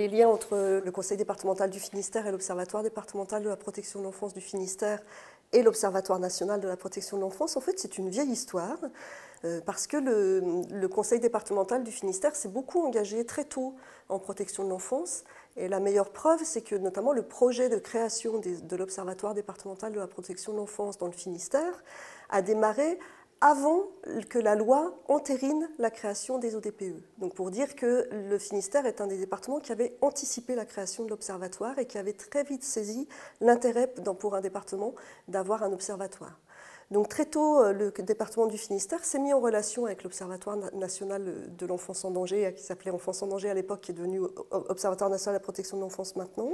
les liens entre le Conseil départemental du Finistère et l'Observatoire départemental de la protection de l'enfance du Finistère et l'Observatoire national de la protection de l'enfance, en fait, c'est une vieille histoire, parce que le Conseil départemental du Finistère s'est beaucoup engagé très tôt en protection de l'enfance. Et la meilleure preuve, c'est que notamment le projet de création de l'Observatoire départemental de la protection de l'enfance dans le Finistère a démarré avant que la loi entérine la création des ODPE. Donc pour dire que le Finistère est un des départements qui avait anticipé la création de l'observatoire et qui avait très vite saisi l'intérêt pour un département d'avoir un observatoire. Donc très tôt, le département du Finistère s'est mis en relation avec l'Observatoire national de l'enfance en danger, qui s'appelait Enfance en danger à l'époque, qui est devenu Observatoire national de la protection de l'enfance maintenant.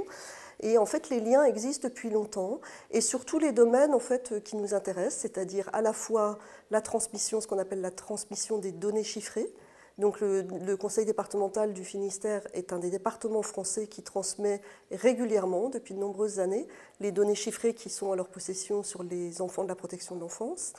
Et en fait, les liens existent depuis longtemps, et sur tous les domaines en fait, qui nous intéressent, c'est-à-dire à la fois la transmission, ce qu'on appelle la transmission des données chiffrées. Donc le Conseil départemental du Finistère est un des départements français qui transmet régulièrement, depuis de nombreuses années, les données chiffrées qui sont à leur possession sur les enfants de la protection de l'enfance.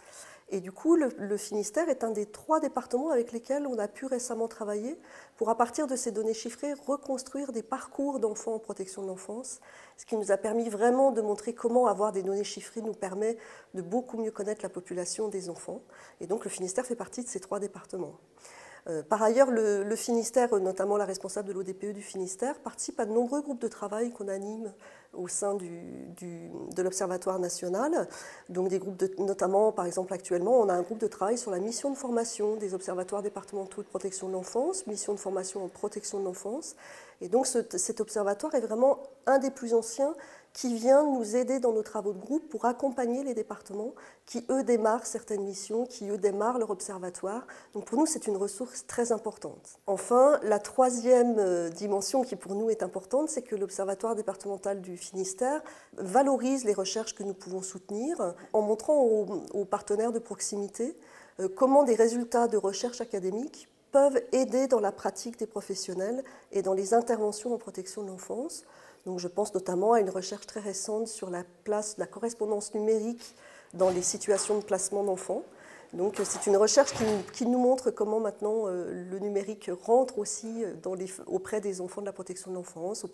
Et du coup, le Finistère est un des 3 départements avec lesquels on a pu récemment travailler pour, à partir de ces données chiffrées, reconstruire des parcours d'enfants en protection de l'enfance, ce qui nous a permis vraiment de montrer comment avoir des données chiffrées nous permet de beaucoup mieux connaître la population des enfants. Et donc le Finistère fait partie de ces 3 départements. Par ailleurs, le Finistère, notamment la responsable de l'ODPE du Finistère, participe à de nombreux groupes de travail qu'on anime au sein de l'Observatoire national. Donc des groupes notamment, par exemple actuellement, on a un groupe de travail sur la mission de formation des observatoires départementaux de protection de l'enfance, mission de formation en protection de l'enfance. Et donc cet observatoire est vraiment un des plus anciens qui vient nous aider dans nos travaux de groupe pour accompagner les départements qui, eux, démarrent certaines missions, qui, eux, démarrent leur observatoire. Donc pour nous, c'est une ressource très importante. Enfin, la 3e dimension qui pour nous est importante, c'est que l'Observatoire départemental du Finistère valorise les recherches que nous pouvons soutenir en montrant aux partenaires de proximité comment des résultats de recherche académique peuvent aider dans la pratique des professionnels et dans les interventions en protection de l'enfance. Donc je pense notamment à une recherche très récente sur la place de la correspondance numérique dans les situations de placement d'enfants. Donc c'est une recherche qui nous montre comment maintenant le numérique rentre aussi auprès des enfants de la protection de l'enfance,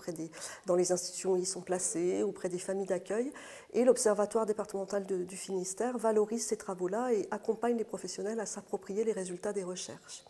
dans les institutions où ils sont placés, auprès des familles d'accueil. Et l'Observatoire départemental du Finistère valorise ces travaux-là et accompagne les professionnels à s'approprier les résultats des recherches.